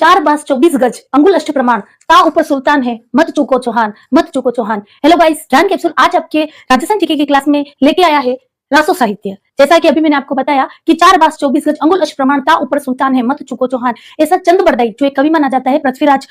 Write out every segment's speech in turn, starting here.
4 बास 24 गज अंगुल अष्ट प्रमाण ता ऊपर सुल्तान है मत चूको चौहान, मत चूको चौहान। हेलो गाइस, ज्ञान कैप्सूल आज आपके राजस्थान जीके की क्लास में लेके आया है रासो साहित्य। जैसा कि अभी मैंने आपको बताया कि 4 बास 24 गज अंगुल अष्ट प्रमाण ता ऊपर सुल्तान है मत चूको चौहान, ऐसा चंद बरदाई जो एक कवि माना जाता है पृथ्वीराज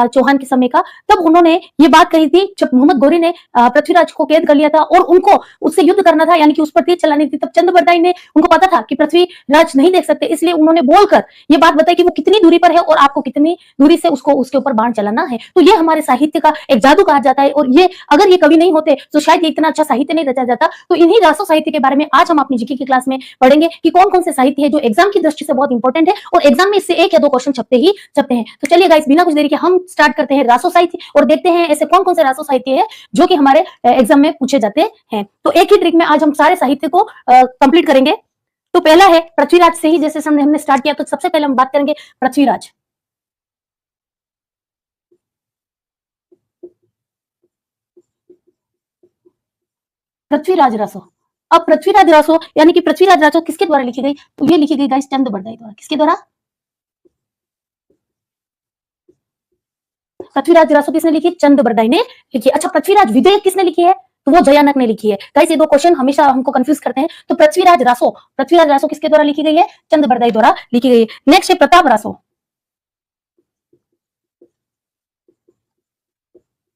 चौहान के समय का, तब उन्होंने ये बात कही थी जब मोहम्मद गौरी ने पृथ्वीराज को कैद कर लिया था और उनको उससे युद्ध करना था, यानी कि उस पर तीर चलानी थी। तब चंद बरदाई ने, उनको पता था कि पृथ्वीराज नहीं देख सकते, इसलिए उन्होंने बोलकर ये बात बताई कि वो कितनी दूरी पर है और आपको कितनी दूरी से उसको उसके ऊपर बाण चलाना है। तो ये हमारे साहित्य का एक जादू कहा जाता है, और ये अगर ये कवि नहीं होते तो शायद ये इतना अच्छा साहित्य नहीं रचा जाता। तो इन्हीं रासो साहित्य के बारे में आज हम अपनी जीके की क्लास में पढ़ेंगे कि कौन कौन से साहित्य है जो एग्जाम की दृष्टि से बहुत इंपॉर्टेंट है और एग्जाम में इससे 1 या 2 क्वेश्चन छपते हैं। तो चलिए गाइस, बिना कुछ देरी के हम स्टार्ट करते हैं रासो साहित्य और देखते हैं ऐसे कौन कौन से रासो साहित्य है जो कि हमारे एग्जाम में पूछे जाते हैं। तो एक ही ट्रिक में आज हम सारे साहित्य को कंप्लीट करेंगे। तो पहला है पृथ्वीराज से ही, जैसे हमने स्टार्ट किया, तो सबसे पहले हम बात करेंगे पृथ्वीराज। पृथ्वीराज रासो। अब पृथ्वीराज रासो यानी कि पृथ्वीराज रासो किसके द्वारा लिखी गई? तो ये लिखी गई गाइस चंद बरदाई द्वारा। किसके द्वारा? पृथ्वीराज रासो किसने लिखी? चंद बरदाई ने लिखी। अच्छा, पृथ्वीराज विधेयक किसने लिखी है? तो वो जयानक ने लिखी है। गाइस ये 2 क्वेश्चन हमेशा हमको कंफ्यूज करते हैं। तो पृथ्वीराज रासो किसके द्वारा लिखी गई है? चंद बरदाई द्वारा लिखी गई है। नेक्स्ट है प्रताप रासो।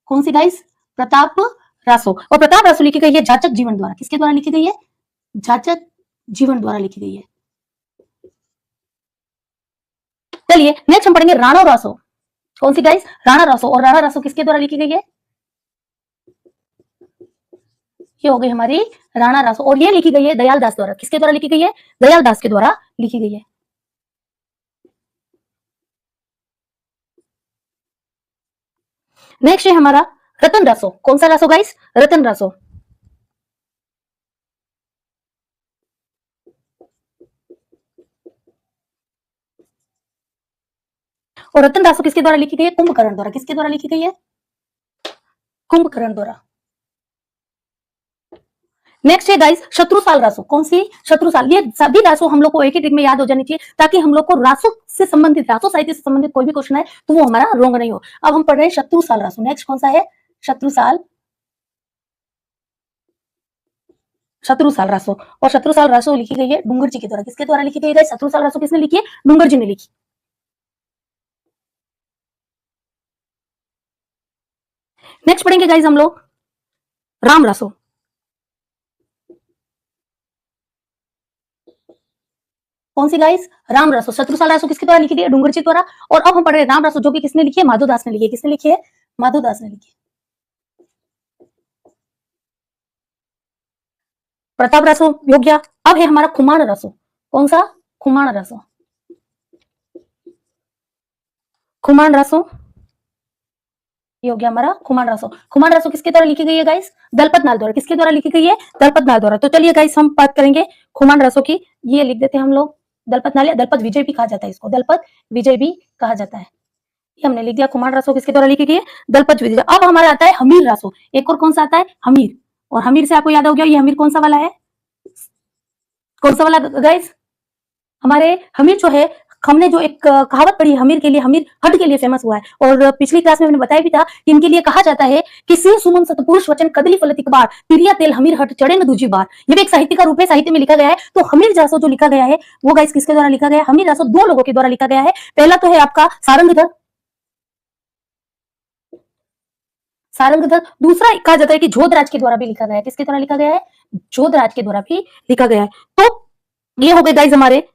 कौन सी गाइस? प्रताप रासो। और प्रताप रासो लिखी गई है जाचक जीवन द्वारा। किसके द्वारा लिखी गई है? जाचक जीवन द्वारा लिखी गई है। चलिए नेक्स्ट हम पढ़ेंगे राणा रासो। कौन सी गाइस? राणा रासो। और राणा रासो किसके द्वारा लिखी गई है? ये हो गई हमारी राणा रासो, और ये लिखी गई है दयाल दास द्वारा। किसके द्वारा लिखी गई है? दयाल दास के द्वारा लिखी गई है। नेक्स्ट है हमारा रतन रासो। कौन सा रासो गाइस? रतन रासो। और रतन रासो किसके द्वारा लिखी गई है? कुंभकर्ण द्वारा। किसके द्वारा लिखी गई है? कुंभकर्ण द्वारा। नेक्स्ट है गाइस शत्रुसाल रासो। कौन सी? शत्रुसाल। ये सभी रासो हम लोग को एक ही ट्रिक में याद हो जानी चाहिए ताकि हम लोग को रासो से संबंधित, रासो साहित्य से संबंधित कोई भी क्वेश्चन है तो वो हमारा रॉन्ग नहीं हो। अब हम पढ़ रहे हैं शत्रुसाल रासो। नेक्स्ट कौन सा है? शत्रुसाल रासो। और शत्रुसाल रासो लिखी गई है डूंगर जी के द्वारा। किसके द्वारा लिखी गई है? शत्रुसाल रासो किसने लिखी है? डूंगर जी ने लिखी। नेक्स्ट पढ़ेंगे गाइस हम लोग राम रासो। कौन सी गाइस? राम रासो। शत्रुसाल रासो किसके द्वारा लिखी गई है? डूंगर जी द्वारा। और अब हम पढ़ रहे हैं राम रासो, जो कि किसने लिखी है? माधोदास ने लिखी है। किसने लिखी है? माधोदास ने लिखी। प्रताप रासो हो गया। अब है हमारा खुमान रासो। कौन सा? खुमान रासो। खुमान रासो ये हो गया हमारा खुमान रासो। खुमान रासो किसके द्वारा लिखी गई है गाइस? दलपत नाल द्वारा। किसके द्वारा लिखी गई है? दलपत नाल द्वारा। तो चलिए गाइस हम बात करेंगे खुमान रासो की। ये लिख देते हैं हम लोग दलपत नाल, या दलपत विजय भी कहा जाता है इसको, दलपत विजय भी कहा जाता है। ये हमने लिख दिया खुमान रासो किसके द्वारा लिखी गई है? दलपत विजय। अब हमारा आता है हमीर रासो। एक और कौन सा आता है? हमीर। और हमीर से आपको याद हो गया ये हमीर कौन सा वाला है? कौन सा वाला गाइस? हमारे हमीर जो है, हमने जो एक कहावत पढ़ी हमीर के लिए, हमीर हट के लिए फेमस हुआ है। और पिछली क्लास में मैंने बताया भी था कि इनके लिए कहा जाता है कि सिंह सुमन सतपुरुष वचन कदली फलतिक बार तिरिया तेल हमीर हट चढ़े न दूजी बार। ये भी एक साहित्य का रूप है, साहित्य में लिखा गया है। तो हमीर रासो जो लिखा गया है वो गाइस किसके द्वारा लिखा गया है? हमीर रासो 2 लोगों के द्वारा लिखा गया है। पहला तो है आपका सारंगधर। दूसरा कहा जाता है कि जोधराज के द्वारा भी लिखा गया है। किसके द्वारा लिखा गया है? जोधराज के द्वारा भी लिखा गया है। तो ये हो गए गाइस हमारे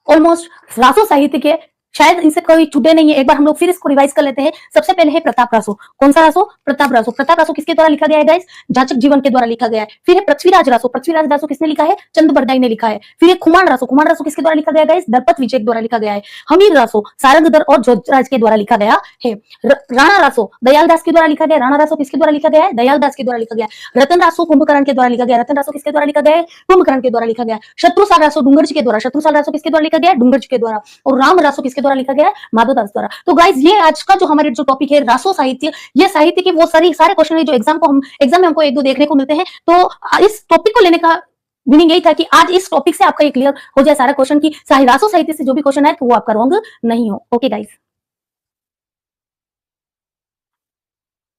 ऑलमोस्ट रासो साहित्य के, शायद इनसे कोई छूटे नहीं है। एक बार हम लोग फिर इसको रिवाइज कर लेते हैं। सबसे पहले है प्रताप रासो। कौन सा रासो? प्रताप रासो। प्रताप रासो किसके द्वारा लिखा गया है गाइस? जाचक जीवन के द्वारा लिखा गया है। फिर है पृथ्वीराज रासो। पृथ्वीराज रासो किसने लिखा है? चंद बरदाई ने लिखा है। फिर है खुमान रासो। खुमान रासो किसके द्वारा लिखा गया गाइस? दलपत विजय के द्वारा लिखा गया है। हमीर रासो सारंगधर और जोधराज के द्वारा लिखा गया है। राणा रासो दयाल दास के द्वारा लिखा गया। राणा रासो किसके द्वारा लिखा गया है? दयाल दास के द्वारा लिखा गया। रतन रासो कुंभकर्ण के द्वारा लिखा गया। रतन रासो किसके द्वारा लिखा गया है? कुंभकर्ण के द्वारा लिखा गया। शत्रुसाल रासो डूंगर जी के द्वारा। शत्रुसाल रासो किसके द्वारा लिखा गया? डूंगर जी के द्वारा। और राम रासो किसके द्वारा लिखा गया? माधोदास द्वारा। तो गाइस ये आज का जो हमारे जो टॉपिक है रासो साहित्य, ये साहित्य के वो सारे क्वेश्चन है जो एग्जाम में हमको 1-2 देखने को मिलते हैं। तो इस टॉपिक को लेने का मीनिंग यही था कि आज इस टॉपिक से आपका ये क्लियर हो जाए सारा क्वेश्चन की रासो साहित्य से जो भी क्वेश्चन है तो वो आपका रॉन्ग नहीं हो। Okay guys.